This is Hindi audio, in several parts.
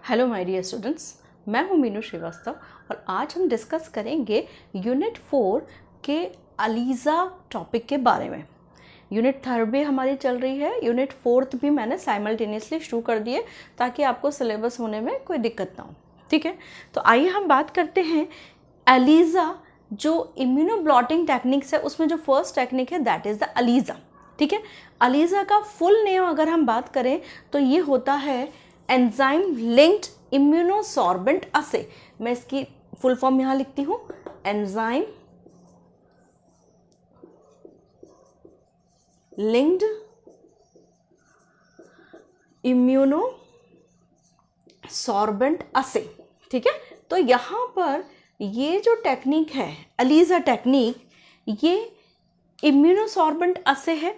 हेलो माय डियर स्टूडेंट्स, मैं हूं मीनू श्रीवास्तव और आज हम डिस्कस करेंगे यूनिट 4 के अलीज़ा टॉपिक के बारे में। यूनिट 3 भी हमारी चल रही है, यूनिट 4 भी मैंने साइमल्टेनियसली शुरू कर दिए ताकि आपको सिलेबस होने में कोई दिक्कत ना हो। ठीक है, तो आइए हम बात करते हैं अलीज़ा जो इम्यूनोब्लॉटिंग टेक्निक्स है उसमें जो फर्स्ट टेक्निक है दैट इज़ द अलीज़ा। ठीक है, अलीज़ा का फुल नेम अगर हम बात करें तो ये होता है एंजाइम लिंक्ड इम्यूनोसॉर्बेंट असे। मैं इसकी फुल फॉर्म यहां लिखती हूं, एंजाइम लिंक्ड इम्यूनोसॉर्बेंट असे। ठीक है, तो यहां पर ये जो टेक्निक है अलीज़ा टेक्निक, ये इम्यूनोसॉर्बेंट असे है।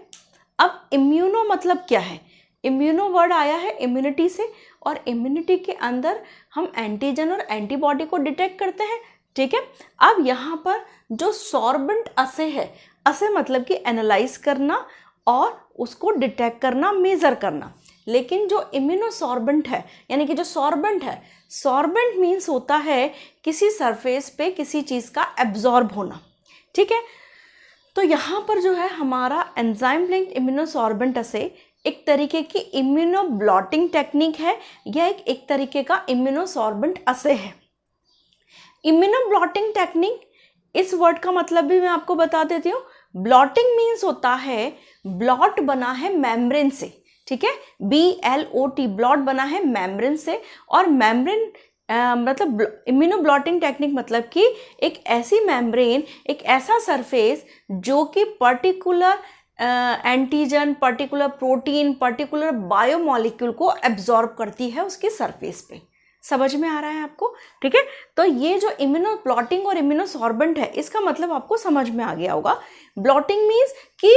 अब इम्यूनो मतलब क्या है? इम्यूनो वर्ड आया है इम्यूनिटी से, और इम्यूनिटी के अंदर हम एंटीजन और एंटीबॉडी को डिटेक्ट करते हैं। ठीक है, अब यहाँ पर जो सॉर्बेंट असे है, असे मतलब कि एनालाइज करना और उसको डिटेक्ट करना, मेजर करना। लेकिन जो इम्यूनोसॉर्बेंट है यानी कि जो सॉर्बेंट है, सॉर्बेंट मीन्स होता है किसी सरफेस पे किसी चीज़ का एब्जॉर्ब होना। ठीक है, तो यहाँ पर जो है हमारा एंजाइम लिंक्ड इम्यूनोसॉर्बेंट असे एक तरीके की इम्यूनोब्लॉटिंग टेक्निक है या एक तरीके का इम्यूनोसॉर्बेंट असे है। इम्यूनोब्लॉटिंग टेक्निक, इस वर्ड का मतलब भी मैं आपको बता देती हूँ। ब्लॉटिंग मीन्स होता है ब्लॉट बना है मेम्ब्रेन से। ठीक है, BLOT, ब्लॉट बना है मेम्ब्रेन से। और मेम्ब्रेन मतलब इम्यूनोब्लॉटिंग टेक्निक मतलब कि एक ऐसी मेम्ब्रेन, एक ऐसा सरफेस जो कि particular antigen, particular protein, particular biomolecule को एब्जॉर्ब करती है उसकी सरफेस पे। समझ में आ रहा है आपको? ठीक है, तो ये जो इम्यूनोब्लॉटिंग और इम्यूनोसॉर्बेंट है इसका मतलब आपको समझ में आ गया होगा। ब्लॉटिंग मीन्स कि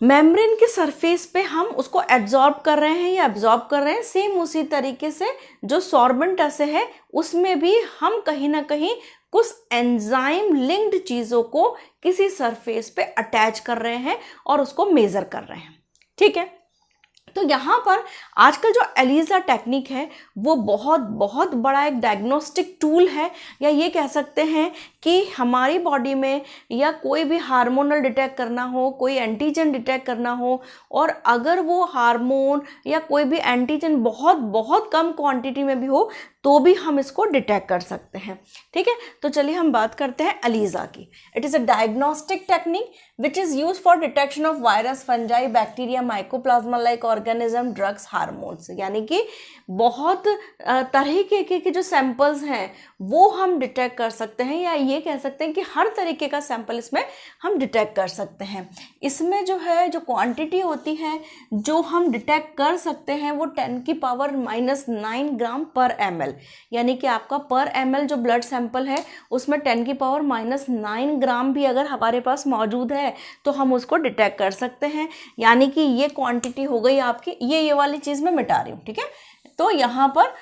मेम्ब्रेन के सरफेस पे हम उसको एब्जॉर्ब कर रहे हैं या एब्जॉर्ब कर रहे हैं। सेम उसी तरीके से जो सॉर्बेंट असे है उसमें भी हम कहीं ना कहीं कुछ एंजाइम लिंक्ड चीज़ों को किसी सरफेस पे अटैच कर रहे हैं और उसको मेजर कर रहे हैं। ठीक है, तो यहाँ पर आजकल जो अलीज़ा टेक्निक है वो बहुत बहुत बड़ा एक डायग्नोस्टिक टूल है, या ये कह सकते हैं कि हमारी बॉडी में या कोई भी हार्मोनल डिटेक्ट करना हो, कोई एंटीजन डिटेक्ट करना हो, और अगर वो हार्मोन या कोई भी एंटीजन बहुत बहुत कम क्वांटिटी में भी हो तो भी हम इसको डिटेक्ट कर सकते हैं। ठीक है, तो चलिए हम बात करते हैं अलीज़ा की। It is a diagnostic technique which is use for detection of virus, fungi, bacteria, mycoplasma like organism, drugs, hormones. यानी कि बहुत तरीके के जो सैंपल्स हैं वो हम डिटेक्ट कर सकते हैं, या ये कह सकते हैं कि हर तरीके का सैंपल इसमें हम डिटेक्ट कर सकते हैं। इसमें जो है जो क्वांटिटी होती है जो हम डिटेक्ट कर सकते हैं वो 10⁻⁹ ग्राम पर ml, यानी कि आपका पर ml जो ब्लड सैंपल है उसमें 10⁻⁹ ग्राम भी अगर हमारे पास मौजूद है तो हम उसको डिटेक्ट कर सकते हैं। यानी कि ये क्वांटिटी हो गई आपकी, ये वाली चीज़ मैं मिटा रही हूँ। ठीक है, तो यहाँ पर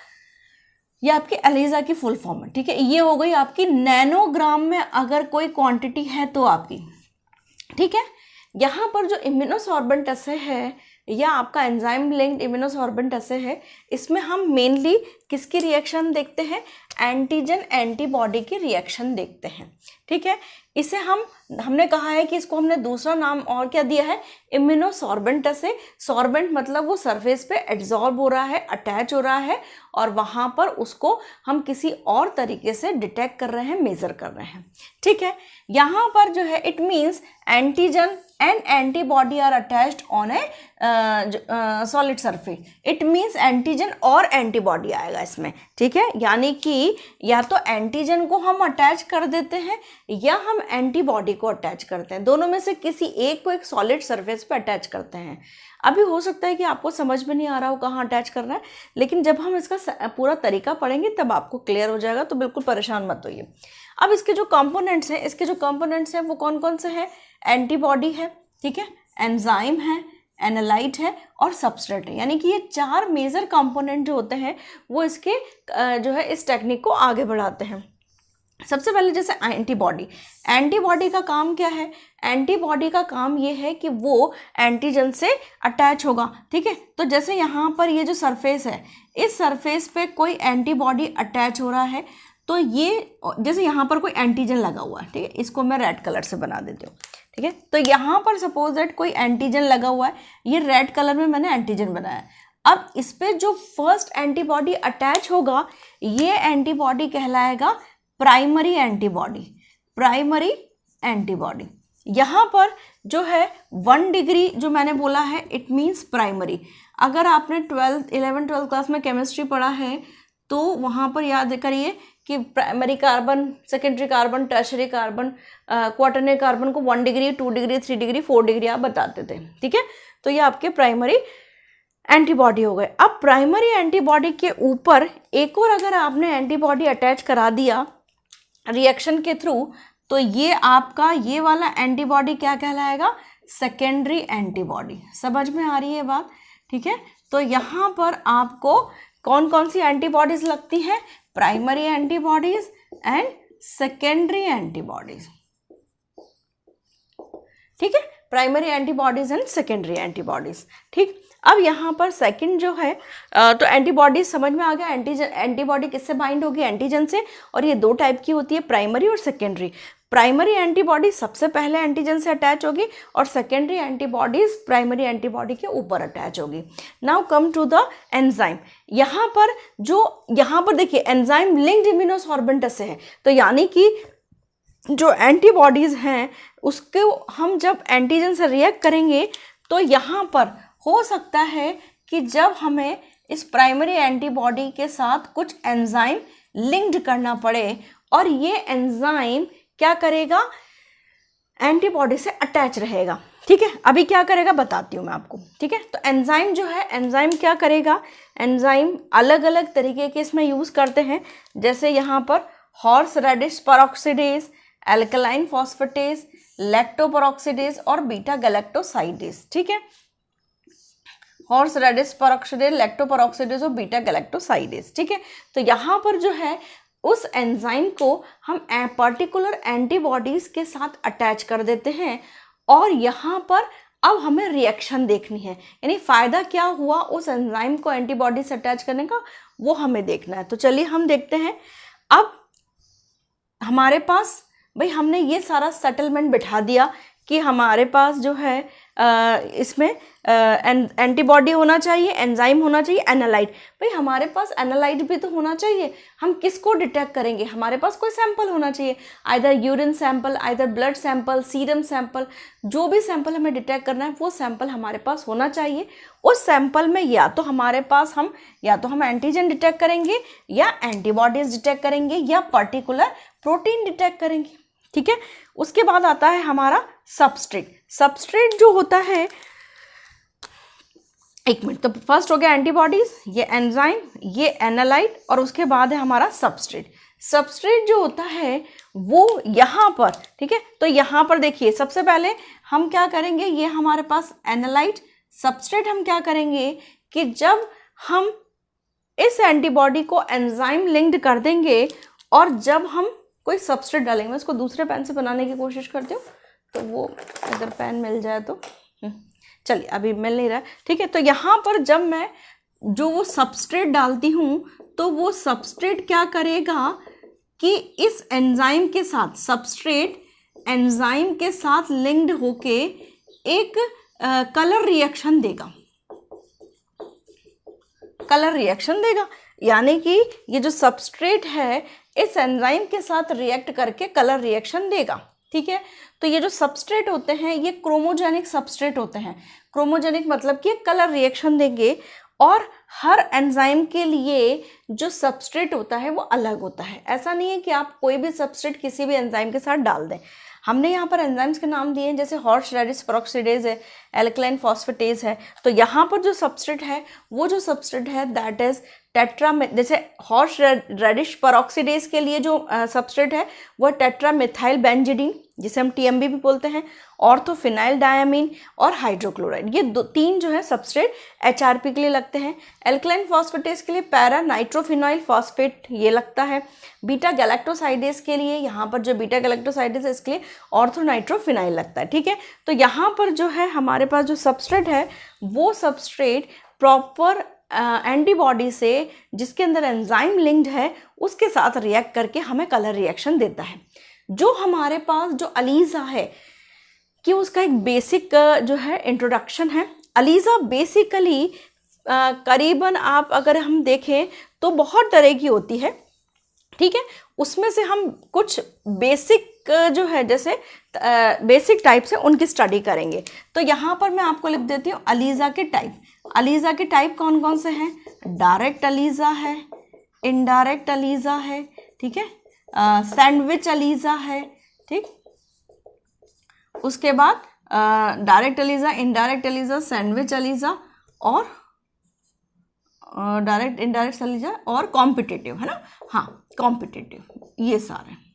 ये आपकी अलीज़ा की फुल फॉर्म है। ठीक है, ये हो गई आपकी नैनोग्राम में अगर कोई क्वांटिटी है तो आपकी। ठीक है, यहाँ पर जो इम्यूनोसॉर्बेंट असे है या आपका एंजाइम लिंक्ड इम्यूनोसॉर्बेंट असे है, इसमें हम मेनली किसकी रिएक्शन देखते हैं? एंटीजन एंटीबॉडी की रिएक्शन देखते हैं। ठीक है, इसे हमने कहा है कि इसको हमने दूसरा नाम और क्या दिया है? इम्यूनोसॉर्बेंट असे। सॉर्बेंट मतलब वो सरफेस पे एब्जॉर्ब हो रहा है, अटैच हो रहा है, और वहाँ पर उसको हम किसी और तरीके से डिटेक्ट कर रहे हैं, मेजर कर रहे हैं। ठीक है, यहाँ पर जो है it means antigen and antibody are attached on a solid surface. It means antigen और एंटीबॉडी आएगा इसमें। ठीक है, यानी कि या तो एंटीजन को हम अटैच कर देते हैं या हम एंटीबॉडी को अटैच करते हैं। दोनों में से किसी एक को एक सॉलिड सरफेस पे अटैच करते हैं। अभी हो सकता है कि आपको समझ में नहीं आ रहा हो कहाँ अटैच करना है, लेकिन जब हम इसका पूरा तरीका पढ़ेंगे तब आपको क्लियर हो जाएगा, तो बिल्कुल परेशान मत होइए। अब इसके जो कंपोनेंट्स हैं वो कौन कौन से हैं? एंटीबॉडी है, ठीक है, एंजाइम है, एनालाइट है और सबस्ट्रेट है। यानी कि ये 4 मेजर कंपोनेंट जो होते हैं वो इसके जो है इस टेक्निक को आगे बढ़ाते हैं। सबसे पहले जैसे एंटीबॉडी, एंटीबॉडी का काम क्या है? एंटीबॉडी का काम ये है कि वो एंटीजन से अटैच होगा, ठीक है। तो जैसे यहाँ पर ये जो सरफेस है, इस सरफेस पे कोई एंटीबॉडी अटैच हो रहा है, तो ये जैसे यहाँ पर कोई एंटीजन लगा हुआ है, ठीक है, इसको मैं रेड कलर से बना देती हूँ, ठीक है। तो यहाँ पर सपोज दैट कोई एंटीजन लगा हुआ है, ये रेड कलर में मैंने एंटीजन बनाया। अब इस पे जो फर्स्ट एंटीबॉडी अटैच होगा, ये एंटीबॉडी कहलाएगा प्राइमरी एंटीबॉडी, प्राइमरी एंटीबॉडी। यहाँ पर जो है 1 डिग्री जो मैंने बोला है, इट मीन्स प्राइमरी। अगर आपने 11th 12th क्लास में केमिस्ट्री पढ़ा है तो वहाँ पर याद करिए कि primary carbon, secondary carbon, tertiary carbon, quaternary carbon को 1 डिग्री, 2 डिग्री, 3 डिग्री, 4 डिग्री आप बताते थे, ठीक है। तो ये आपके प्राइमरी एंटीबॉडी हो गए। अब प्राइमरी एंटीबॉडी के ऊपर एक और अगर आपने एंटीबॉडी अटैच करा दिया रिएक्शन के थ्रू, तो ये आपका ये वाला एंटीबॉडी क्या कहलाएगा? Secondary antibody. समझ में आ रही है बात, ठीक है। तो यहाँ पर आपको कौन कौन सी एंटीबॉडीज लगती हैं? Primary antibodies and secondary antibodies, ठीक है, primary antibodies and secondary antibodies, ठीक। अब यहाँ पर सेकंड जो है तो एंटीबॉडी समझ में आ गया। एंटीबॉडी किससे बाइंड होगी? एंटीजन से। और ये 2 टाइप की होती है, प्राइमरी और सेकेंडरी। प्राइमरी एंटीबॉडी सबसे पहले एंटीजन से अटैच होगी और सेकेंडरी एंटीबॉडीज प्राइमरी एंटीबॉडी के ऊपर अटैच होगी। Now come to the enzyme. यहाँ पर देखिए एंजाइम लिंक्ड इम्यूनोसॉर्बेंट से है, तो यानी कि जो एंटीबॉडीज हैं उसको हम जब एंटीजन से रिएक्ट करेंगे तो यहाँ पर हो सकता है कि जब हमें इस प्राइमरी एंटीबॉडी के साथ कुछ एंजाइम लिंक्ड करना पड़े और ये एंजाइम क्या करेगा? एंटीबॉडी से अटैच रहेगा, ठीक है। अभी क्या करेगा बताती हूँ मैं आपको, ठीक है। तो एंजाइम जो है, एंजाइम क्या करेगा? एंजाइम अलग अलग तरीके के इसमें यूज़ करते हैं, जैसे यहाँ पर हॉर्स रेडिश पेरोक्सिडेज, एल्कलाइन फॉस्फेटेज, लैक्टोपेरोक्सिडेज और बीटा गैलेक्टोसाइडेज, ठीक है। हॉर्स रेडिश पेरोक्सिडेज, लैक्टोपेरोक्सिडेज और बीटा गैलेक्टोसाइडेज, ठीक है। तो यहाँ पर जो है उस एंजाइम को हम पर्टिकुलर एंटीबॉडीज के साथ अटैच कर देते हैं और यहाँ पर अब हमें रिएक्शन देखनी है, यानी फ़ायदा क्या हुआ उस एंजाइम को एंटीबॉडी से अटैच करने का, वो हमें देखना है। तो चलिए हम देखते हैं। अब हमारे पास भाई हमने ये सारा सेटलमेंट बिठा दिया कि हमारे पास जो है इसमें एंटीबॉडी होना चाहिए, एंजाइम होना चाहिए, एनालाइट। भाई हमारे पास एनालाइट भी तो होना चाहिए। हम किसको डिटेक्ट करेंगे? हमारे पास कोई सैंपल होना चाहिए, either urine sample, either blood sample, serum sample, जो भी सैंपल हमें डिटेक्ट करना है वो सैंपल हमारे पास होना चाहिए। उस सैंपल में या तो हम एंटीजन डिटेक्ट करेंगे या एंटीबॉडीज डिटेक्ट करेंगे या पर्टिकुलर प्रोटीन डिटेक्ट करेंगे, ठीक है। उसके बाद आता है हमारा सबस्ट्रेट। सबस्ट्रेट जो होता है, एक मिनट, तो फर्स्ट हो गया एंटीबॉडीज, ये एंजाइम, ये एनालाइट और उसके बाद है हमारा सबस्ट्रेट। सबस्ट्रेट जो होता है वो यहाँ पर, ठीक है। तो यहाँ पर देखिए सबसे पहले हम क्या करेंगे, ये हमारे पास एनालाइट, सबस्ट्रेट हम क्या करेंगे कि जब हम इस एंटीबॉडी को एंजाइम लिंक्ड कर देंगे और जब हम कोई सबस्ट्रेट डालेंगे, मैं इसको दूसरे पेन से बनाने की कोशिश करती हूँ, तो वो अगर पेन मिल जाए तो, चलिए अभी मिल नहीं रहा, ठीक है। तो यहाँ पर जब मैं जो वो सबस्ट्रेट डालती हूँ तो वो सबस्ट्रेट क्या करेगा कि इस एंजाइम के साथ, सबस्ट्रेट एंजाइम के साथ लिंक्ड होके एक कलर रिएक्शन देगा, कलर रिएक्शन देगा, यानी कि ये जो सबस्ट्रेट है इस एंजाइम के साथ रिएक्ट करके कलर रिएक्शन देगा, ठीक है। तो ये जो सबस्ट्रेट होते हैं ये क्रोमोजेनिक सबस्ट्रेट होते हैं। क्रोमोजेनिक मतलब कि कलर रिएक्शन देंगे और हर एंजाइम के लिए जो सबस्ट्रेट होता है वो अलग होता है। ऐसा नहीं है कि आप कोई भी सबस्ट्रेट किसी भी एंजाइम के साथ डाल दें। हमने यहाँ पर एंजाइम्स के नाम दिए हैं, जैसे हॉर्स रेडिश पेरोक्सिडेज है, एल्कलाइन फॉस्फेटेज है। तो यहाँ पर जो सबस्ट्रेट है वो जो सबस्ट्रेट है दैट इज टेट्रा, जैसे हॉर्स रेडिश परऑक्सीडेज के लिए जो सबस्ट्रेट है वो टेट्रा मिथाइल बेंजीडीन, जिसे हम TMB भी बोलते हैं, ऑर्थोफिनाइल डायमीन और हाइड्रोक्लोराइड, ये तीन जो है सबस्ट्रेट HRP के लिए लगते हैं। एल्कलाइन फॉस्फेटेज के लिए पैरा नाइट्रोफिनॉइल फॉस्फेट ये लगता है। बीटा गैलेक्टोसाइडेज के लिए, यहाँ पर जो बीटा गैलेक्टोसाइडेज है इसके लिए ऑर्थोनाइट्रोफिनाइल लगता है, ठीक है। तो यहाँ पर जो है हमारे पास जो सबस्ट्रेट है वो सबस्ट्रेट प्रॉपर एंटीबॉडी से, जिसके अंदर एंजाइम लिंक्ड है, उसके साथ रिएक्ट करके हमें कलर रिएक्शन देता है। जो हमारे पास जो अलीज़ा है कि उसका एक बेसिक जो है इंट्रोडक्शन है। अलीज़ा बेसिकली करीबन आप अगर हम देखें तो बहुत तरह की होती है, ठीक है। उसमें से हम कुछ बेसिक जो है, जैसे बेसिक टाइप से उनकी स्टडी करेंगे। तो यहाँ पर मैं आपको लिख देती हूँ अलीज़ा के टाइप। अलीज़ा के टाइप कौन कौन से हैं? डायरेक्ट अलीज़ा है, इनडायरेक्ट अलीज़ा है, ठीक है, सैंडविच अलीज़ा है, ठीक। उसके बाद direct Aliza, indirect Aliza, sandwich Aliza और डायरेक्ट इनडायरेक्ट अलीज़ा और कॉम्पिटिटिव, है ना, हाँ कॉम्पिटिटिव, ये सारे।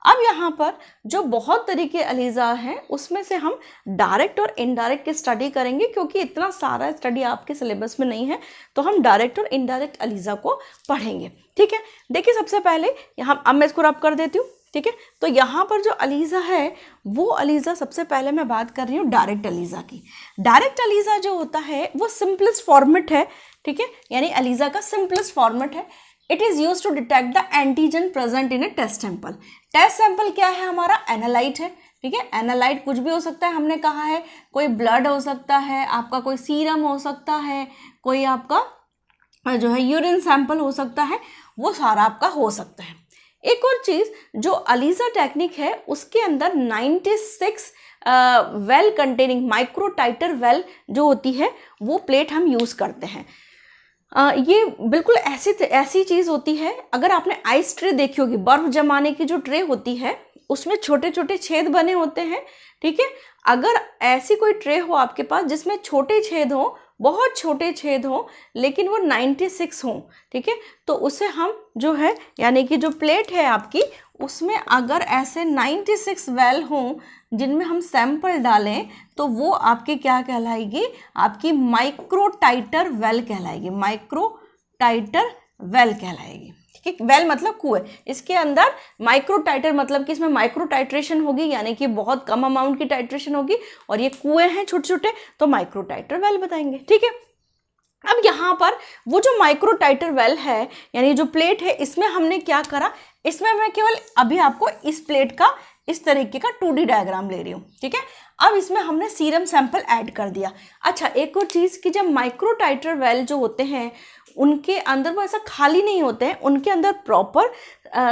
अब यहाँ पर जो बहुत तरीके अलीज़ा हैं उसमें से हम डायरेक्ट और इनडायरेक्ट की स्टडी करेंगे, क्योंकि इतना सारा स्टडी आपके सिलेबस में नहीं है, तो हम डायरेक्ट और इनडायरेक्ट अलीज़ा को पढ़ेंगे, ठीक है। देखिए सबसे पहले यहाँ अब मैं इसको रब कर देती हूँ, ठीक है। तो यहाँ पर जो अलीज़ा है वो अलीज़ा, सबसे पहले मैं बात कर रही हूँ डायरेक्ट अलीज़ा की। डायरेक्ट अलीज़ा जो होता है वो सिंपलेस्ट फॉर्मेट है, ठीक है, यानी अलीज़ा का सिंपलेस्ट फॉर्मेट है। It is use to detect the antigen present in a test sample. Test sample क्या है? हमारा एनालाइट है, ठीक है। एनालाइट कुछ भी हो सकता है, हमने कहा है, कोई ब्लड हो सकता है, आपका कोई सीरम हो सकता है, कोई आपका जो है यूरिन सैंपल हो सकता है, वो सारा आपका हो सकता है। एक और चीज़ जो अलीज़ा टेक्निक है उसके अंदर 96 वेल कंटेनिंग माइक्रो टाइटर वेल जो होती है वो प्लेट हम यूज़ करते हैं। ये बिल्कुल ऐसी चीज़ होती है, अगर आपने आइस ट्रे देखी होगी, बर्फ़ जमाने की जो ट्रे होती है उसमें छोटे छोटे छेद बने होते हैं, ठीक है। अगर ऐसी कोई ट्रे हो आपके पास जिसमें छोटे छेद हों, बहुत छोटे छेद हों, लेकिन वो 96 हों, ठीक है, तो उसे हम जो है, यानी कि जो प्लेट है आपकी, उसमें अगर ऐसे 96 वेल हों जिनमें हम सैंपल डालें, तो वो आपकी क्या कहलाएगी? आपकी माइक्रो टाइटर वेल कहलाएगी, माइक्रो टाइटर वेल कहलाएगी, ठीक है। वेल मतलब कुएं, इसके अंदर माइक्रो टाइटर मतलब कि इसमें माइक्रो टाइट्रेशन होगी, यानी कि बहुत कम अमाउंट की टाइट्रेशन होगी, और ये कुएं हैं छोटे छोटे, तो माइक्रो टाइटर वेल बताएंगे, ठीक है। अब यहाँ पर वो जो माइक्रो टाइटर वेल है, यानी जो प्लेट है, इसमें हमने क्या करा, इसमें मैं केवल अभी आपको इस प्लेट का इस तरीके का 2D डायग्राम ले रही हूँ, ठीक है। अब इसमें हमने सीरम सैंपल ऐड कर दिया। अच्छा, एक और चीज़ कि जब माइक्रो टाइटर वेल जो होते हैं उनके अंदर वो ऐसा खाली नहीं होते हैं, उनके अंदर प्रॉपर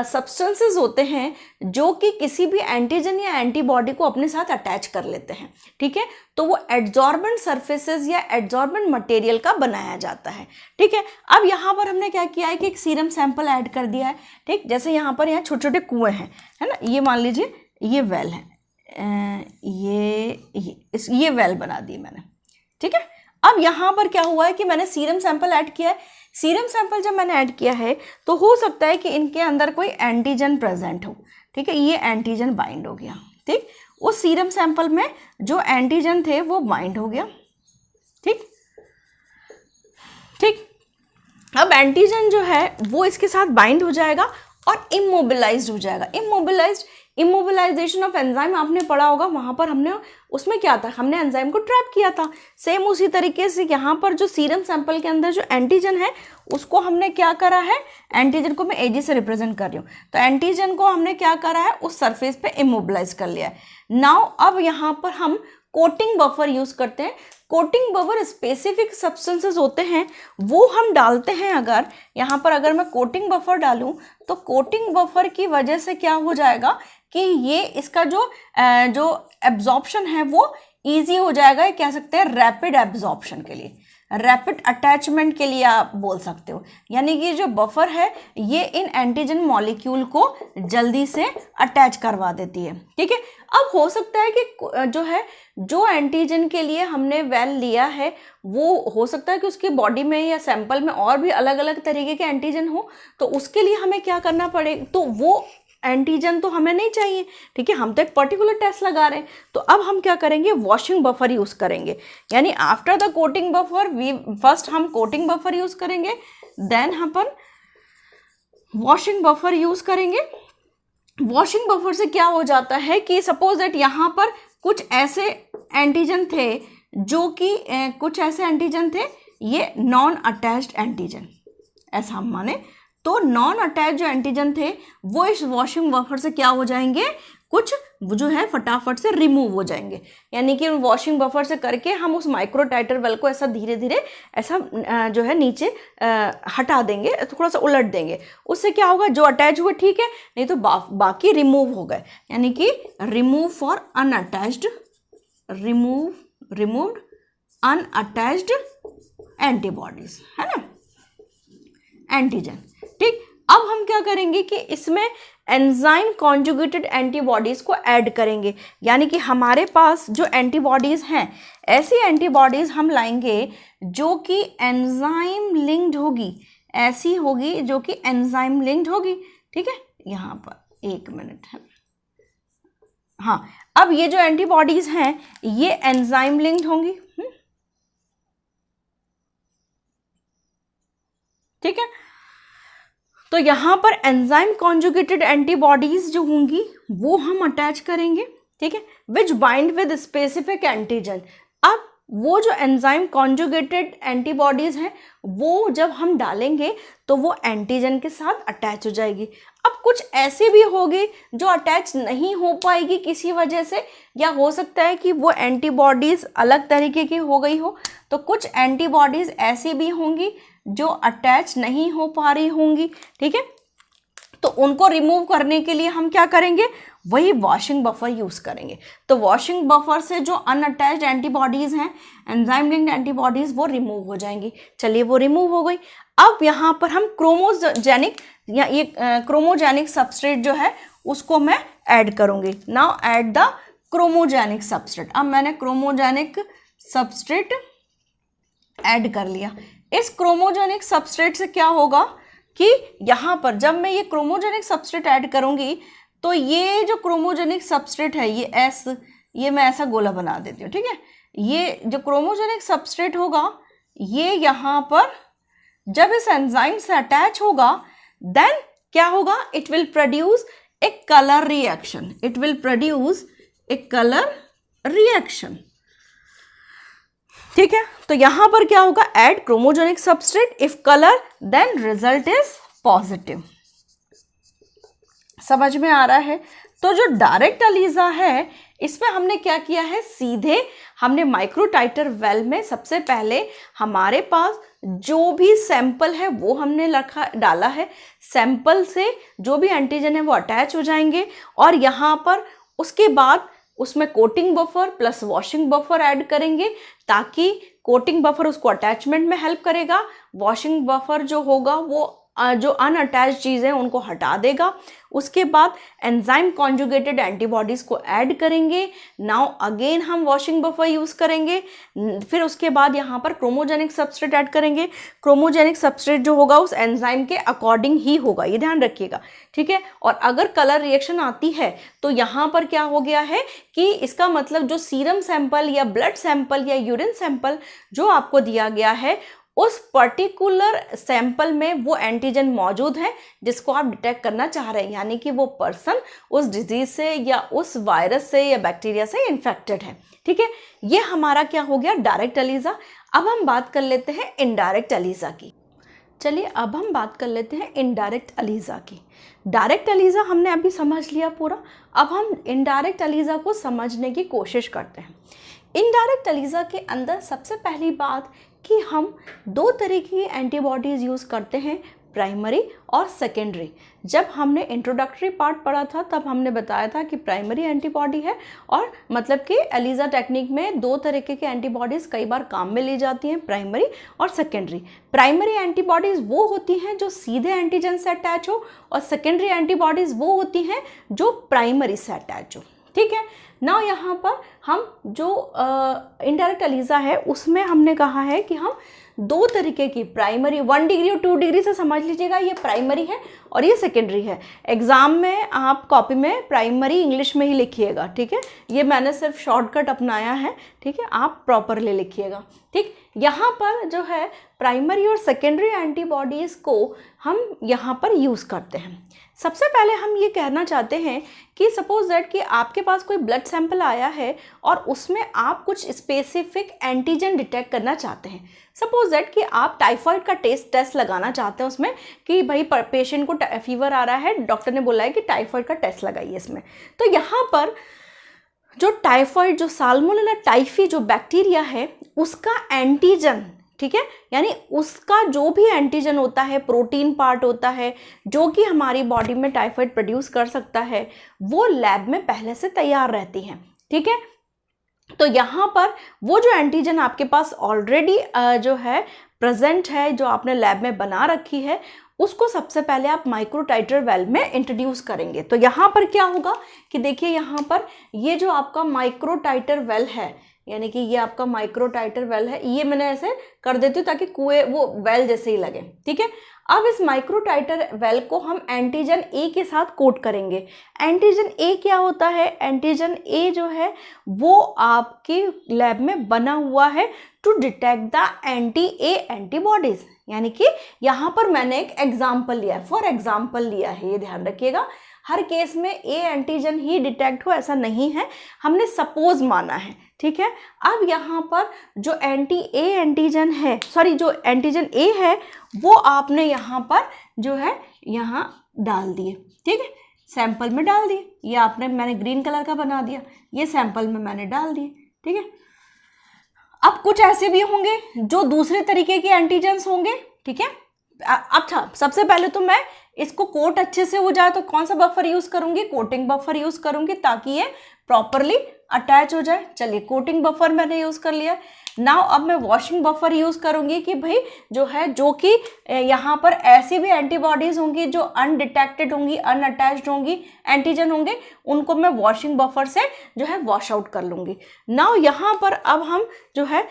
सब्सटेंसेस होते हैं जो कि किसी भी एंटीजन या एंटीबॉडी को अपने साथ अटैच कर लेते हैं, ठीक है। तो वो एड्जॉर्बेंट सर्फेसेस या एड्जॉर्बेंट मटेरियल का बनाया जाता है, ठीक है। अब यहाँ पर हमने क्या किया है कि एक सीरम सैंपल ऐड कर दिया है, ठीक। जैसे यहाँ पर छोटे छोटे कुएँ हैं, है ना, ये मान लीजिए ये वेल है, ये वेल बना दी मैंने, ठीक है। अब यहाँ पर क्या हुआ है कि मैंने सीरम सैंपल ऐड किया है। सीरम सैंपल जब मैंने ऐड किया है तो हो सकता है कि इनके अंदर कोई एंटीजन प्रेजेंट हो, ठीक है, ये एंटीजन बाइंड हो गया, ठीक। उस सीरम सैंपल में जो एंटीजन थे वो बाइंड हो गया, ठीक ठीक। अब एंटीजन जो है वो इसके साथ बाइंड हो जाएगा और इमोबिलाइज्ड हो जाएगा। इमोबिलाइजेशन ऑफ एंजाइम आपने पढ़ा होगा, वहाँ पर हमने उसमें क्या था, हमने एंजाइम को ट्रैप किया था। सेम उसी तरीके से यहाँ पर जो सीरम सैंपल के अंदर जो एंटीजन है उसको हमने क्या करा है, एंटीजन को मैं AG से रिप्रेजेंट कर रही हूँ, तो एंटीजन को हमने क्या करा है, उस सरफेस पे इमोबिलाइज कर लिया है। नाउ अब यहाँ पर हम कोटिंग बफर यूज़ करते हैं। कोटिंग बफर स्पेसिफिक सब्सटेंसेस होते हैं, वो हम डालते हैं। अगर यहाँ पर अगर मैं कोटिंग बफर डालूँ तो कोटिंग बफर की वजह से क्या हो जाएगा कि ये इसका जो एब्जॉर्प्शन है वो ईजी हो जाएगा, कह सकते हैं रैपिड एब्जॉर्प्शन के लिए। रैपिड अटैचमेंट के लिए आप बोल सकते हो। यानी कि जो बफर है ये इन एंटीजन मॉलिक्यूल को जल्दी से अटैच करवा देती है, ठीक है। अब हो सकता है कि जो एंटीजन के लिए हमने वेल लिया है वो हो सकता है कि उसकी बॉडी में या सैंपल में और भी अलग अलग तरीके के एंटीजन हो, तो उसके लिए हमें क्या करना पड़ेगा, तो वो एंटीजन तो हमें नहीं चाहिए, ठीक है। हम तो एक पर्टिकुलर टेस्ट लगा रहे हैं, तो अब हम क्या करेंगे, वॉशिंग बफर यूज करेंगे। यानी after the coating buffer first हम कोटिंग बफर यूज करेंगे, देन अपन वॉशिंग बफर यूज करेंगे। वॉशिंग बफर से क्या हो जाता है कि सपोज दैट यहाँ पर कुछ ऐसे एंटीजन थे ये नॉन अटैच्ड एंटीजन, ऐसा हम माने, तो नॉन अटैच जो एंटीजन थे वो इस वॉशिंग बफर से क्या हो जाएंगे, कुछ जो है फटाफट से रिमूव हो जाएंगे। यानी कि वॉशिंग बफर से करके हम उस माइक्रो टाइटर वेल को ऐसा धीरे धीरे ऐसा जो है नीचे हटा देंगे, थोड़ा सा उलट देंगे। उससे क्या होगा, जो अटैच हुए ठीक है, नहीं तो बाकी रिमूव हो गए। यानी कि remove for unattached, removed unattached antibodies, है ना, एंटीजन, ठीक। अब हम क्या करेंगे कि इसमें एंजाइम कॉन्जुगेटेड एंटीबॉडीज को ऐड करेंगे। यानी कि हमारे पास जो एंटीबॉडीज हैं, ऐसी एंटीबॉडीज हम लाएंगे जो कि एंजाइम लिंक्ड होगी, ऐसी होगी जो कि एंजाइम लिंक्ड होगी, ठीक है। यहाँ पर एक मिनट है, हाँ, अब ये जो एंटीबॉडीज हैं ये एंजाइम लिंक्ड होंगी, ठीक है। तो यहां पर एंजाइम कॉन्जुगेटेड एंटीबॉडीज जो होंगी वो हम अटैच करेंगे, ठीक है, which bind with specific antigen. अब वो जो एंजाइम कॉन्जुगेटेड एंटीबॉडीज हैं वो जब हम डालेंगे तो वो एंटीजन के साथ अटैच हो जाएगी। अब कुछ ऐसी भी होगी जो अटैच नहीं हो पाएगी किसी वजह से, या हो सकता है कि वो एंटीबॉडीज अलग तरीके की हो गई हो, तो कुछ एंटीबॉडीज ऐसी भी होंगी जो अटैच नहीं हो पा रही होंगी, ठीक है। तो उनको रिमूव करने के लिए हम क्या करेंगे, वही वॉशिंग बफर यूज करेंगे। तो वॉशिंग बफर से जो अनअटैच्ड एंटीबॉडीज हैं, एंजाइम लिंक्ड एंटीबॉडीज, वो रिमूव हो जाएंगी। चलिए, वो रिमूव हो गई। अब यहाँ पर हम क्रोमोजेनिक या ये क्रोमोजेनिक सबस्ट्रेट जो है उसको मैं ऐड करूंगी। Now add the chromogenic substrate. अब मैंने क्रोमोजेनिक सबस्ट्रेट ऐड कर लिया। इस क्रोमोजेनिक सबस्ट्रेट से क्या होगा कि यहाँ पर जब मैं ये क्रोमोजेनिक सबस्ट्रेट ऐड करूंगी तो ये जो क्रोमोजेनिक सबस्ट्रेट है ये मैं ऐसा गोला बना देती हूँ, ठीक है। ये जो क्रोमोजेनिक सबस्ट्रेट होगा ये यहाँ पर जब इस एंजाइम से अटैच होगा, देन क्या होगा, it will produce a colour reaction, it will produce a colour reaction, ठीक है। तो यहां पर क्या होगा, add chromogenic substrate, if colour then result is positive. समझ में आ रहा है। तो जो डायरेक्ट एलिजा है इसमें हमने क्या किया है, सीधे हमने माइक्रोटाइटर वेल में सबसे पहले हमारे पास जो भी सैंपल है वो हमने डाला है। सैंपल से जो भी एंटीजन है वो अटैच हो जाएंगे और यहाँ पर उसके बाद उसमें coating buffer plus washing buffer add करेंगे ताकि कोटिंग बफर उसको अटैचमेंट में हेल्प करेगा, वॉशिंग बफर जो होगा वो जो अनअटैच्ड चीज़ें उनको हटा देगा। उसके बाद एंजाइम कॉन्जुगेटेड एंटीबॉडीज़ को ऐड करेंगे। नाउ अगेन हम वॉशिंग बफर यूज़ करेंगे। फिर उसके बाद यहाँ पर क्रोमोजेनिक सबस्ट्रेट ऐड करेंगे। क्रोमोजेनिक सबस्ट्रेट जो होगा उस एंजाइम के अकॉर्डिंग ही होगा, ये ध्यान रखिएगा, ठीक है। और अगर कलर रिएक्शन आती है तो यहाँ पर क्या हो गया है कि इसका मतलब जो सीरम सैंपल या ब्लड सैंपल या यूरिन सैंपल जो आपको दिया गया है उस पर्टिकुलर सैंपल में वो एंटीजन मौजूद है जिसको आप डिटेक्ट करना चाह रहे हैं, यानी कि वो पर्सन उस डिजीज से या उस वायरस से या बैक्टीरिया से इन्फेक्टेड है, ठीक है। ये हमारा क्या हो गया, डायरेक्ट एलिजा। अब हम बात कर लेते हैं इनडायरेक्ट एलिजा की। चलिए अब हम बात कर लेते हैं इनडायरेक्ट एलिजा की। डायरेक्ट एलिजा हमने अभी समझ लिया पूरा, अब हम इनडायरेक्ट एलिजा को समझने की कोशिश करते हैं। इनडायरेक्ट एलिजा के अंदर सबसे पहली बात कि हम दो तरीके की एंटीबॉडीज़ यूज़ करते हैं। प्राइमरी और सेकेंडरी। जब हमने इंट्रोडक्टरी पार्ट पढ़ा था तब हमने बताया था कि प्राइमरी एंटीबॉडी है, और मतलब कि एलिजा टेक्निक में दो तरीके के एंटीबॉडीज़ कई बार काम में ली जाती हैं, प्राइमरी और सेकेंडरी। प्राइमरी एंटीबॉडीज़ वो होती हैं जो सीधे एंटीजन से अटैच हो, और सेकेंडरी एंटीबॉडीज़ वो होती हैं जो प्राइमरी से अटैच हो। ठीक है ना। यहाँ पर हम जो इनडायरेक्ट एलिजा है उसमें हमने कहा है कि हम दो तरीके की प्राइमरी 1 डिग्री और 2 डिग्री से समझ लीजिएगा, ये प्राइमरी है और ये सेकेंडरी है। एग्जाम में आप कॉपी में प्राइमरी इंग्लिश में ही लिखिएगा, ठीक है। ये मैंने सिर्फ शॉर्टकट अपनाया है, ठीक है, आप प्रॉपरली लिखिएगा। ठीक, यहाँ पर जो है प्राइमरी और सेकेंडरी एंटीबॉडीज़ को हम यहाँ पर यूज़ करते हैं। सबसे पहले हम ये कहना चाहते हैं कि सपोज दैट कि आपके पास कोई ब्लड सैंपल आया है और उसमें आप कुछ स्पेसिफिक एंटीजन डिटेक्ट करना चाहते हैं। सपोज दैट कि आप टाइफाइड का टेस्ट लगाना चाहते हैं उसमें, कि भाई पेशेंट को फीवर आ रहा है, डॉक्टर ने बोला है कि टाइफाइड का टेस्ट लगाइए इसमें। तो यहाँ पर जो टाइफाइड, जो साल्मोनेला टाइफी जो बैक्टीरिया है उसका एंटीजन, ठीक है, यानी उसका जो भी एंटीजन होता है, प्रोटीन पार्ट होता है जो कि हमारी बॉडी में टाइफाइड प्रोड्यूस कर सकता है, वो लैब में पहले से तैयार रहती हैं। ठीक है, तो यहाँ पर वो जो एंटीजन आपके पास ऑलरेडी जो है प्रेजेंट है, जो आपने लैब में बना रखी है, उसको सबसे पहले आप माइक्रोटाइटर वेल में इंट्रोड्यूस करेंगे। तो यहाँ पर क्या होगा कि देखिए यहाँ पर ये जो आपका माइक्रोटाइटर वेल है, यानी कि ये आपका माइक्रोटाइटर वेल है, ये मैंने ऐसे कर देती हूँ ताकि कुएं वो वेल जैसे ही लगे। ठीक है, अब इस माइक्रोटाइटर वेल को हम एंटीजन ए के साथ कोट करेंगे। एंटीजन ए क्या होता है? एंटीजन ए जो है वो आपके लैब में बना हुआ है to detect the anti a antibodies. यानी कि यहाँ पर मैंने एक एग्जाम्पल लिया है, फॉर एग्जाम्पल लिया है, ये ध्यान रखिएगा। हर केस में ए एंटीजन ही डिटेक्ट हो ऐसा नहीं है, हमने सपोज माना है। ठीक है, अब यहाँ पर जो एंटीजन है, सॉरी जो एंटीजन ए है वो आपने यहाँ पर जो है यहाँ डाल दिए। ठीक है, सैंपल में डाल दिए, ये आपने, मैंने ग्रीन कलर का बना दिया, ये सैंपल में मैंने डाल दिए। ठीक है, अब कुछ ऐसे भी होंगे जो दूसरे तरीके के एंटीजन्स होंगे। ठीक है, अच्छा सबसे पहले तो मैं इसको कोट अच्छे से हो जाए तो कौन सा बफर यूज करूंगी? कोटिंग बफर यूज करूंगी ताकि ये प्रॉपरली अटैच हो जाए। चलिए कोटिंग बफर मैंने यूज कर लिया। नाउ अब मैं वॉशिंग बफर यूज करूंगी कि भाई जो है, जो कि यहाँ पर ऐसी भी एंटीबॉडीज होंगी जो अनडिटेक्टेड होंगी, अनअटैच्ड होंगी, एंटीजन होंगे, उनको मैं वॉशिंग बफर से जो है वॉश आउट कर लूंगी। नाउ यहाँ पर अब हम जो है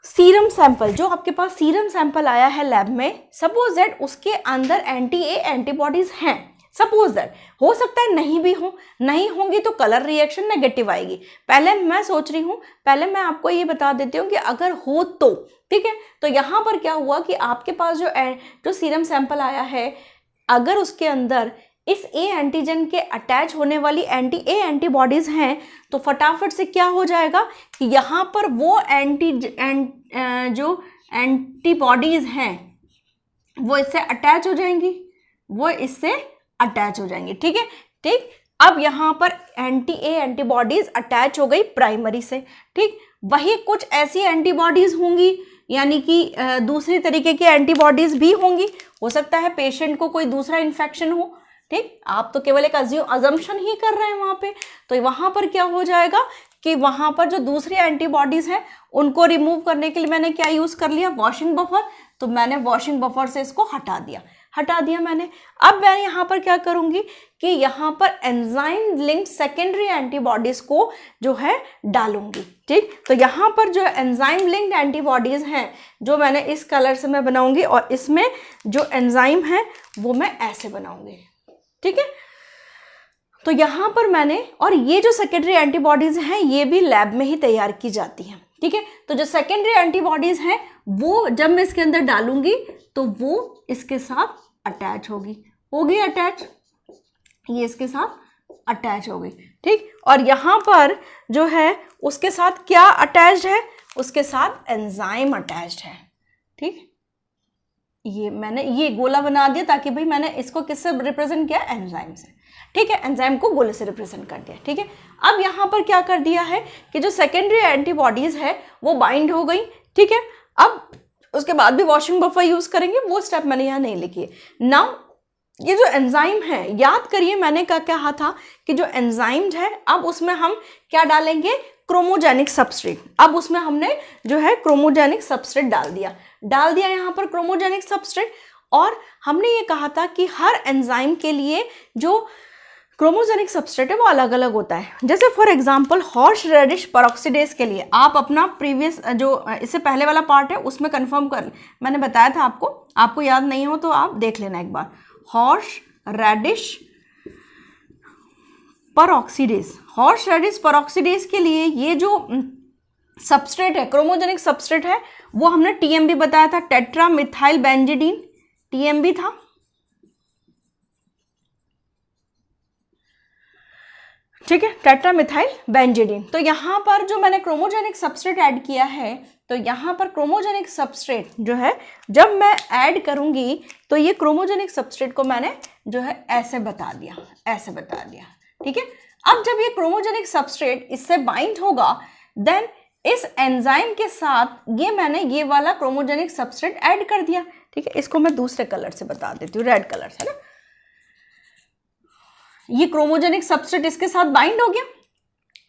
सीरम सैंपल, जो आपके पास सीरम सैंपल आया है लैब में, सपोज दैट उसके अंदर एंटी ए एंटीबॉडीज हैं। सपोज दैट हो सकता है नहीं भी हो, नहीं होंगी तो कलर रिएक्शन नेगेटिव आएगी। पहले मैं सोच रही हूँ, पहले मैं आपको ये बता देती हूँ कि अगर हो तो, ठीक है, तो यहाँ पर क्या हुआ कि आपके पास जो सीरम सैंपल आया है, अगर उसके अंदर इस ए एंटीजन के अटैच होने वाली एंटी ए एंटीबॉडीज हैं तो फटाफट से क्या हो जाएगा कि यहाँ पर वो जो एंटीबॉडीज हैं वो इससे अटैच हो जाएंगी, वो इससे अटैच हो जाएंगी। ठीक है, ठीक, अब यहाँ पर एंटी ए एंटीबॉडीज अटैच हो गई प्राइमरी से। ठीक, वही कुछ ऐसी एंटीबॉडीज होंगी, यानी कि दूसरी तरीके की एंटीबॉडीज भी होंगी। हो सकता है पेशेंट को कोई दूसरा इन्फेक्शन हो। ठीक, आप तो केवल एक अजम्पशन ही कर रहे हैं वहां पे, तो वहां पर क्या हो जाएगा कि वहां पर जो दूसरी एंटीबॉडीज हैं उनको रिमूव करने के लिए मैंने क्या यूज कर लिया? Washing buffer. तो मैंने वॉशिंग बफर से इसको हटा दिया मैंने। अब मैं यहाँ पर क्या करूंगी कि यहाँ पर एंजाइम लिंक्ड सेकेंडरी एंटीबॉडीज को जो है डालूंगी। ठीक, तो यहाँ पर जो एंजाइम लिंक्ड एंटीबॉडीज हैं जो मैंने इस कलर से मैं बनाऊंगी, और इसमें जो एंजाइम है वो मैं ऐसे बनाऊंगी। ठीक है, तो यहाँ पर मैंने, और ये जो सेकेंडरी एंटीबॉडीज हैं ये भी लैब में ही तैयार की जाती हैं। ठीक है, तो जो सेकेंडरी एंटीबॉडीज हैं वो जब मैं इसके अंदर डालूंगी तो वो इसके साथ अटैच होगी अटैच, ये इसके साथ अटैच हो गई। ठीक, और यहाँ पर जो है उसके साथ क्या अटैच्ड है? उसके साथ एंजाइम अटैच्ड है। ठीक, ये मैंने ये गोला बना दिया ताकि भाई मैंने इसको किससे रिप्रेजेंट किया? एंजाइम से। ठीक है, एंजाइम को गोले से रिप्रेजेंट कर दिया। ठीक है, अब यहाँ पर क्या कर दिया है कि जो सेकेंडरी एंटीबॉडीज है वो बाइंड हो गई। ठीक है, अब उसके बाद भी वॉशिंग बफर यूज करेंगे, वो स्टेप मैंने यहाँ नहीं लिखी है। नाउ ये जो एंजाइम है, याद करिए मैंने क्या कहा था कि जो एंजाइम है अब उसमें हम क्या डालेंगे, क्रोमोजेनिक सबस्ट्रेट। अब उसमें हमने जो है क्रोमोजेनिक सबस्ट्रेट डाल दिया यहाँ पर क्रोमोजेनिक सबस्ट्रेट। और हमने ये कहा था कि हर एंजाइम के लिए जो क्रोमोजेनिक सबस्ट्रेट है वो अलग अलग होता है। जैसे for example horse radish peroxidase के लिए आप अपना प्रीवियस जो इससे पहले वाला पार्ट है उसमें कंफर्म कर, मैंने बताया था आपको याद नहीं हो तो आप देख लेना एक बार। हॉर्स रेडिश पेरोक्सीडेज के लिए ये जो सबस्ट्रेट है, क्रोमोजेनिक सबस्ट्रेट है, वो हमने टीएमबी बताया था, टेट्रा मिथाइल बेंजीडीन, टीएमबी था। ठीक है, टेट्रा मिथाइल बेंजीडीन। तो यहाँ पर जो मैंने क्रोमोजेनिक सबस्ट्रेट ऐड किया है, तो यहाँ पर क्रोमोजेनिक सबस्ट्रेट जो है जब मैं ऐड करूंगी तो ये क्रोमोजेनिक सबस्ट्रेट को मैंने जो है ऐसे बता दिया। ठीक है, अब जब ये क्रोमोजेनिक सबस्ट्रेट इससे बाइंड होगा देन इस एंजाइम के साथ मैंने ये वाला क्रोमोजेनिक सबस्ट्रेट ऐड कर दिया। ठीक है, इसको मैं दूसरे कलर से बता देती हूँ, रेड कलर से ना। ये क्रोमोजेनिक सबस्ट्रेट इसके साथ बाइंड हो गया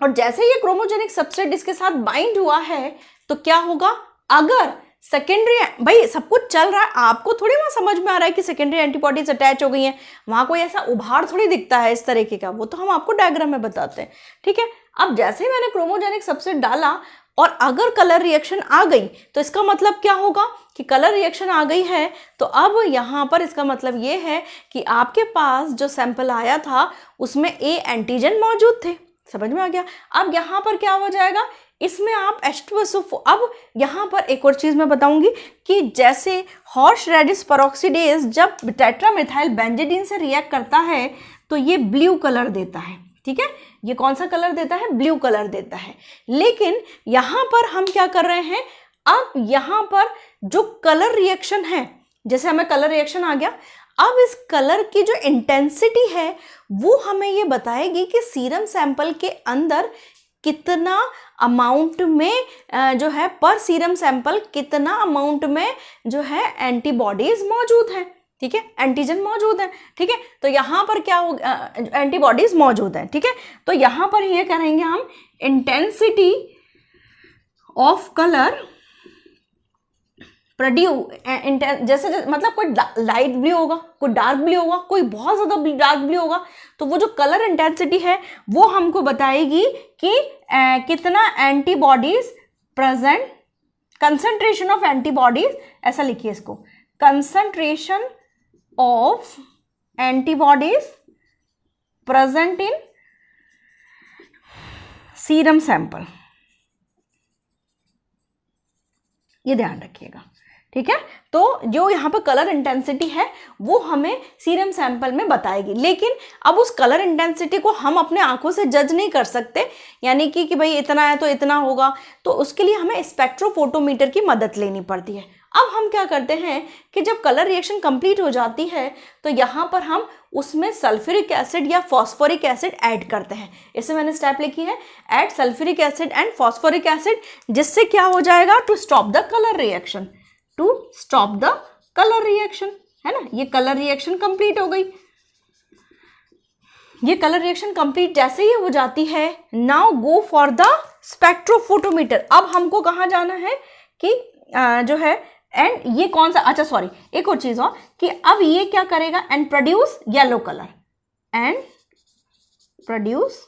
और जैसे ये क्रोमोजेनिक सबस्ट्रेट इसके साथ बाइंड हुआ है तो क्या होगा, अगर सेकेंडरी, भाई सब कुछ चल रहा है, आपको थोड़ी वहां समझ में आ रहा है कि सेकेंडरी एंटीबॉडीज अटैच हो गई हैं, वहां कोई ऐसा उभार थोड़ी दिखता है इस तरीके का, वो तो हम आपको डायग्राम में बताते हैं। ठीक है, अब जैसे ही मैंने क्रोमोजेनिक सबस्ट्रेट डाला और अगर कलर रिएक्शन आ गई तो इसका मतलब क्या होगा कि कलर रिएक्शन आ गई है, तो अब यहाँ पर इसका मतलब ये है कि आपके पास जो सैंपल आया था उसमें ए एंटीजन मौजूद थे। समझ में आ गया। अब यहाँ पर क्या हो जाएगा, इसमें आप H2SO4। अब यहाँ पर एक और चीज़ मैं बताऊंगी कि जैसे हॉर्स रेडिश पेरोक्सीडेज जब टेट्रामेथाइल बेंजीडीन से रिएक्ट करता है तो ये ब्लू कलर देता है। ठीक है, ये कौन सा कलर देता है, ब्लू कलर देता है। लेकिन यहाँ पर हम क्या कर रहे हैं, अब यहाँ पर जो कलर रिएक्शन है, जैसे हमें कलर रिएक्शन आ गया, अब इस कलर की जो इंटेंसिटी है वो हमें ये बताएगी कि सीरम सैंपल के अंदर कितना अमाउंट में जो है पर सीरम सैंपल कितना अमाउंट में जो है एंटीबॉडीज मौजूद हैं। ठीक है, एंटीजन मौजूद है। ठीक है, तो यहाँ पर क्या होगा, एंटीबॉडीज मौजूद है। ठीक है, तो यहाँ पर ये करेंगे हम इंटेंसिटी ऑफ कलर जैसे मतलब कोई लाइट ब्लू होगा, कोई डार्क ब्लू होगा, कोई बहुत ज्यादा डार्क ब्लू होगा, तो वो जो कलर इंटेंसिटी है वो हमको बताएगी कि कितना antibodies present, concentration of antibodies, ऐसा लिखिए इसको, concentration of antibodies present in serum sample. ये ध्यान रखिएगा। ठीक है, तो जो यहाँ पर कलर इंटेंसिटी है वो हमें सीरम सैंपल में बताएगी, लेकिन अब उस कलर इंटेंसिटी को हम अपने आंखों से जज नहीं कर सकते, यानी कि भाई इतना है तो इतना होगा, तो उसके लिए हमें स्पेक्ट्रोफोटोमीटर की मदद लेनी पड़ती है। अब हम क्या करते हैं कि जब कलर रिएक्शन कंप्लीट हो जाती है तो यहाँ पर हम उसमें सल्फ्यूरिक एसिड या फॉस्फोरिक एसिड ऐड करते हैं। इसे मैंने स्टेप लिखी है, add sulphuric acid and phosphoric acid, जिससे क्या हो जाएगा, to stop the colour reaction, to stop the colour reaction, है ना। ये कलर रिएक्शन कंप्लीट हो गई। ये कलर रिएक्शन कंप्लीट जैसे ही हो जाती है, now go for the spectrophotometer. अब हमको कहाँ जाना है कि जो है एंड ये कौन सा, अच्छा सॉरी एक और चीज और कि अब ये क्या करेगा, and produce yellow colour, and produce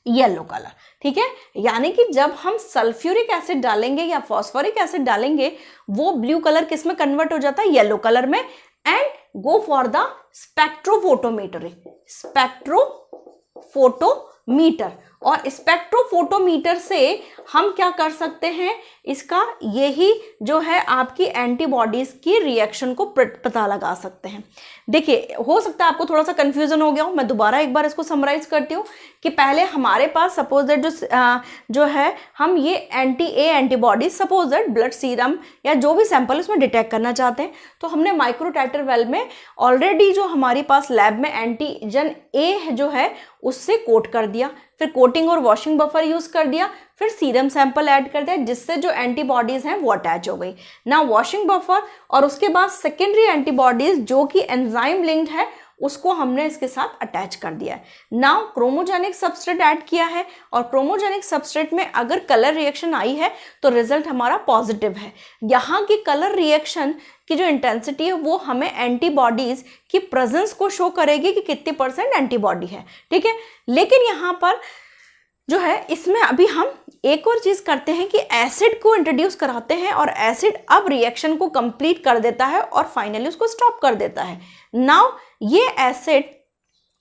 yellow colour. ठीक है, यानी कि जब हम सल्फ्यूरिक एसिड डालेंगे या फॉस्फोरिक एसिड डालेंगे वो ब्लू कलर किस में कन्वर्ट हो जाता है, येलो कलर में। And go for the spectrophotometer, spectrophotometer, और स्पेक्ट्रोफोटोमीटर से हम क्या कर सकते हैं, इसका यही जो है आपकी एंटीबॉडीज की रिएक्शन को पता लगा सकते हैं। देखिए, हो सकता है आपको थोड़ा सा कंफ्यूजन हो गया हो, मैं दोबारा एक बार इसको समराइज करती हूँ कि पहले हमारे पास सपोज दैट जो है हम ये antibodies suppose that blood serum या जो भी सैंपल उसमें डिटेक्ट करना चाहते हैं, तो हमने माइक्रोटाइटर वेल में ऑलरेडी जो हमारे पास लैब में एंटीजन ए जो है उससे कोट कर दिया। फिर कोटिंग और वॉशिंग बफर यूज कर दिया, फिर सीरम सैंपल ऐड कर दिया, जिससे जो एंटीबॉडीज हैं वो अटैच हो गई। ना वॉशिंग बफर और उसके बाद सेकेंडरी एंटीबॉडीज जो कि एंजाइम लिंक्ड है उसको हमने इसके साथ अटैच कर दिया है। नाउ क्रोमोजेनिक सबस्ट्रेट ऐड किया है और क्रोमोजेनिक सबस्ट्रेट में अगर कलर रिएक्शन आई है तो रिजल्ट हमारा पॉजिटिव है। यहाँ की कलर रिएक्शन की जो इंटेंसिटी है वो हमें एंटीबॉडीज की प्रेजेंस को शो करेगी कि कितनी परसेंट एंटीबॉडी है, ठीक है। लेकिन यहाँ पर जो है इसमें अभी हम एक और चीज करते हैं कि एसिड को इंट्रोड्यूस कराते हैं और एसिड अब रिएक्शन को कंप्लीट कर देता है और फाइनली उसको स्टॉप कर देता है। नाउ ये एसिड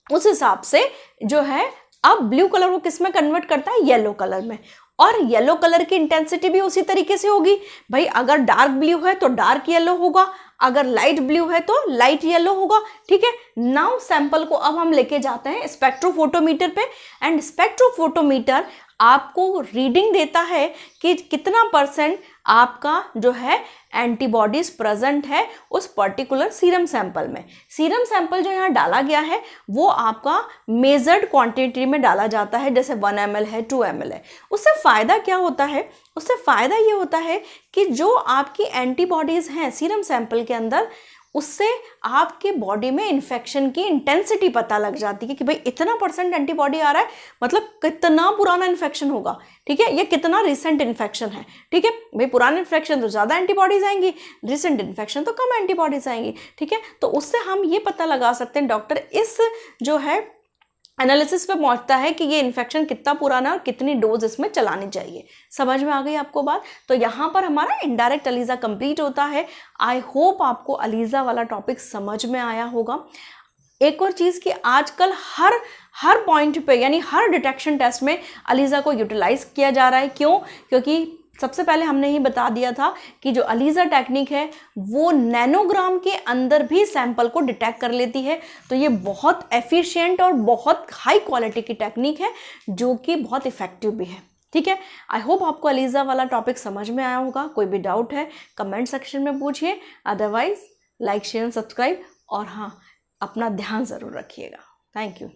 उस हिसाब से जो है अब ब्लू कलर को किस में कन्वर्ट करता है, येलो कलर में, और येलो कलर की इंटेंसिटी भी उसी तरीके से होगी भाई। अगर डार्क ब्लू है तो डार्क येलो होगा, अगर लाइट ब्लू है तो लाइट येलो होगा, ठीक है। नाउ सैंपल को अब हम लेके जाते हैं स्पेक्ट्रोफोटोमीटर पे एंड स्पेक्ट्रोफोटोमीटर आपको रीडिंग देता है कि कितना परसेंट आपका जो है एंटीबॉडीज प्रेजेंट है उस पर्टिकुलर सीरम सैंपल में। सीरम सैंपल जो यहाँ डाला गया है वो आपका मेजर्ड क्वांटिटी में डाला जाता है, जैसे 1 ml है, 2 ml है। उससे फ़ायदा क्या होता है, उससे फ़ायदा ये होता है कि जो आपकी एंटीबॉडीज़ हैं सीरम सैंपल के अंदर उससे आपके बॉडी में इन्फेक्शन की इंटेंसिटी पता लग जाती है कि भाई इतना परसेंट एंटीबॉडी आ रहा है, मतलब कितना पुराना इन्फेक्शन होगा, ठीक है, या कितना रिसेंट इन्फेक्शन है, ठीक है। भाई पुराना इन्फेक्शन तो ज़्यादा एंटीबॉडीज आएंगी, रिसेंट इन्फेक्शन तो कम एंटीबॉडीज आएंगी, ठीक है। तो उससे हम ये पता लगा सकते हैं, डॉक्टर इस जो है एनालिसिस पे पहुंचता है कि ये इन्फेक्शन कितना पुराना और कितनी डोज इसमें चलानी चाहिए। समझ में आ गई आपको बात? तो यहाँ पर हमारा इनडायरेक्ट अलीजा कंप्लीट होता है। आई होप आपको अलीजा वाला टॉपिक समझ में आया होगा। एक और चीज़ कि आजकल हर पॉइंट पे यानी हर डिटेक्शन टेस्ट में अलीजा को यूटिलाइज किया जा रहा है। क्यों? क्योंकि सबसे पहले हमने ही बता दिया था कि जो अलीजा टेक्निक है वो नैनोग्राम के अंदर भी सैंपल को डिटेक्ट कर लेती है। तो ये बहुत एफिशिएंट और बहुत हाई क्वालिटी की टेक्निक है जो कि बहुत इफेक्टिव भी है, ठीक है। आई होप आपको अलीजा वाला टॉपिक समझ में आया होगा। कोई भी डाउट है कमेंट सेक्शन में पूछिए, अदरवाइज लाइक शेयर सब्सक्राइब और हाँ अपना ध्यान ज़रूर रखिएगा। Thank you.